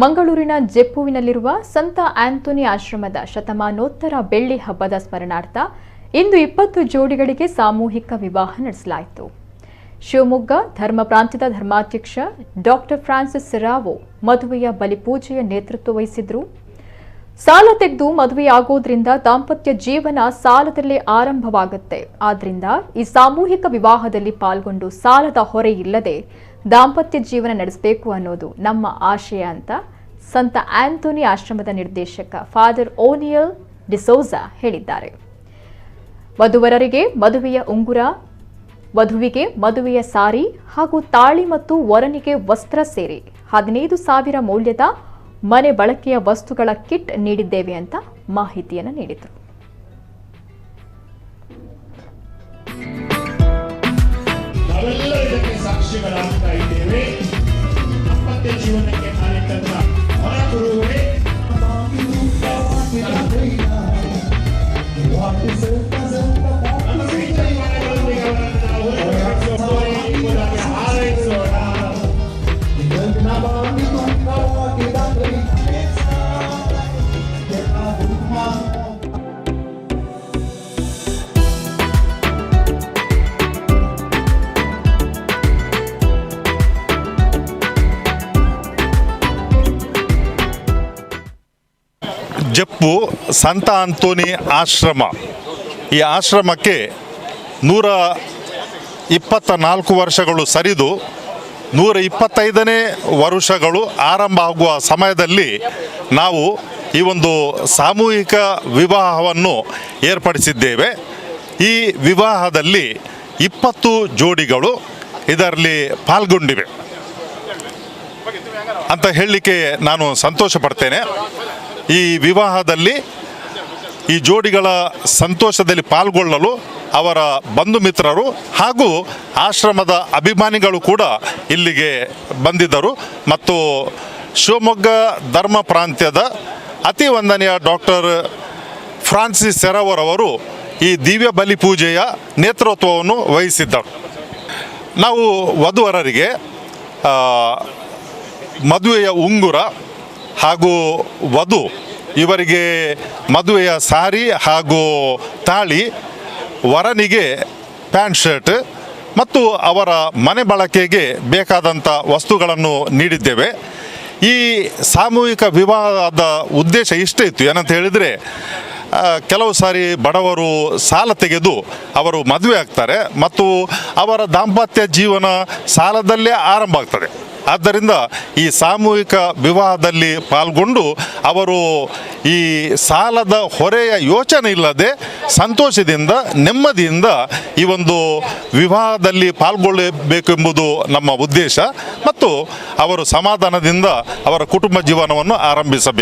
ಮಂಗಳೂರಿನ ಜೆಪ್ಪುವಿನಲ್ಲಿರುವ ಸಂತ ಆಂಥೋನಿ ಆಶ್ರಮದ ಶತಮಾನೋತ್ತರ ಬೆಳ್ಳಿ ಹಬ್ಬದ ಸ್ಮರಣಾರ್ಥ ಇಂದು 20 ಜೋಡಿಗಳಿಗೆ ಸಾಮೂಹಿಕ ವಿವಾಹ ನಡೆಸಲಾಯಿತು. ಶಿವಮೊಗ್ಗ ಧರ್ಮ ಪ್ರಾಂತ್ಯದ ಧರ್ಮಾಧ್ಯಕ್ಷ ಡಾಕ್ಟರ್ ಫ್ರಾನ್ಸಿಸ್ ರಾವೋ ಮದುವೆಯ ಬಲಿಪೂಜೆಯ ನೇತೃತ್ವ ವಹಿಸಿದ್ರು. ಸಾಲ ತೆಗೆದು ಮದುವೆಯಾಗೋದ್ರಿಂದ ದಾಂಪತ್ಯ ಜೀವನ ಸಾಲದಲ್ಲೇ ಆರಂಭವಾಗುತ್ತೆ. ಆದ್ರಿಂದ ಈ ಸಾಮೂಹಿಕ ವಿವಾಹದಲ್ಲಿ ಪಾಲ್ಗೊಂಡು ಸಾಲದ ಹೊರೆ ಇಲ್ಲದೆ ದಾಂಪತ್ಯ ಜೀವನ ನಡೆಸಬೇಕು ಅನ್ನೋದು ನಮ್ಮ ಆಶಯ ಅಂತ ಸಂತ ಆಂಥೋನಿ ಆಶ್ರಮದ ನಿರ್ದೇಶಕ ಫಾದರ್ ಓನಿಯಲ್ ಡಿಸೋಜಾ ಹೇಳಿದ್ದಾರೆ. ವಧುವರರಿಗೆ ಮದುವೆಯ ಉಂಗುರ, ವಧುವಿಗೆ ಮದುವೆಯ ಸಾರಿ ಹಾಗೂ ತಾಳಿ ಮತ್ತು ವರನಿಗೆ ವಸ್ತ್ರ ಸೇರಿ 15,000 ಮೌಲ್ಯದ ಮನೆ ಬಳಕೆಯ ವಸ್ತುಗಳ ಕಿಟ್ ನೀಡಿದ್ದೇವೆ ಅಂತ ಮಾಹಿತಿಯನ್ನು ನೀಡಿದರು. ಸಾಕ್ಷಿಗಳಾಗ್ತಾ ಇದ್ದೇವೆ. ದಾಂಪತ್ಯ ಜೀವನಕ್ಕೆ ಕಾಲಿಟ್ಟಂತ ಹೊರಗುರುವೇ ಜಪ್ಪು ಸಂತ ಆಂಥೋನಿ ಆಶ್ರಮ, ಈ ಆಶ್ರಮಕ್ಕೆ 124 ವರ್ಷಗಳು ಸರಿದು 125ನೇ ವರ್ಷಗಳು ಆರಂಭ ಆಗುವ ಸಮಯದಲ್ಲಿ ನಾವು ಈ ಒಂದು ಸಾಮೂಹಿಕ ವಿವಾಹವನ್ನು ಏರ್ಪಡಿಸಿದ್ದೇವೆ. ಈ ವಿವಾಹದಲ್ಲಿ 20 ಜೋಡಿಗಳು ಇದರಲ್ಲಿ ಪಾಲ್ಗೊಂಡಿವೆ ಅಂತ ಹೇಳಲಿಕ್ಕೆ ನಾನು ಸಂತೋಷ ಪಡ್ತೇನೆ. ಈ ವಿವಾಹದಲ್ಲಿ ಈ ಜೋಡಿಗಳ ಸಂತೋಷದಲ್ಲಿ ಪಾಲ್ಗೊಳ್ಳಲು ಅವರ ಬಂಧು ಮಿತ್ರರು ಹಾಗೂ ಆಶ್ರಮದ ಅಭಿಮಾನಿಗಳು ಕೂಡ ಇಲ್ಲಿಗೆ ಬಂದಿದ್ದರು. ಮತ್ತು ಶಿವಮೊಗ್ಗ ಧರ್ಮ ಪ್ರಾಂತ್ಯದ ಅತಿ ವಂದನೀಯ ಡಾಕ್ಟರ್ ಫ್ರಾನ್ಸಿಸ್ ರವರು ಈ ದಿವ್ಯ ಬಲಿ ಪೂಜೆಯ ನೇತೃತ್ವವನ್ನು ವಹಿಸಿದ್ದರು. ನಾವು ವಧುವರರಿಗೆ ಮದುವೆಯ ಉಂಗುರ ಹಾಗೂ ವಧು ಇವರಿಗೆ ಮದುವೆಯ ಸಾರಿ ಹಾಗೂ ತಾಳಿ, ವರನಿಗೆ ಪ್ಯಾಂಟ್ ಶರ್ಟ್ ಮತ್ತು ಅವರ ಮನೆ ಬಳಕೆಗೆ ಬೇಕಾದಂಥ ವಸ್ತುಗಳನ್ನು ನೀಡಿದ್ದೇವೆ. ಈ ಸಾಮೂಹಿಕ ವಿವಾಹದ ಉದ್ದೇಶ ಇಷ್ಟೇ ಇತ್ತು. ಏನಂತ ಹೇಳಿದರೆ, ಕೆಲವು ಸಾರಿ ಬಡವರು ಸಾಲ ತೆಗೆದು ಅವರು ಮದುವೆ ಆಗ್ತಾರೆ ಮತ್ತು ಅವರ ದಾಂಪತ್ಯ ಜೀವನ ಸಾಲದಲ್ಲೇ ಆರಂಭ ಆಗ್ತದೆ. ಆದ್ದರಿಂದ ಈ ಸಾಮೂಹಿಕ ವಿವಾಹದಲ್ಲಿ ಪಾಲ್ಗೊಂಡು ಅವರು ಈ ಸಾಲದ ಹೊರೆಯ ಯೋಚನೆ ಇಲ್ಲದೆ ಸಂತೋಷದಿಂದ ನೆಮ್ಮದಿಯಿಂದ ಈ ಒಂದು ವಿವಾಹದಲ್ಲಿ ಪಾಲ್ಗೊಳ್ಳಬೇಕೆಂಬುದು ನಮ್ಮ ಉದ್ದೇಶ ಮತ್ತು ಅವರು ಸಮಾಧಾನದಿಂದ ಅವರ ಕುಟುಂಬ ಜೀವನವನ್ನು ಆರಂಭಿಸಬೇಕು.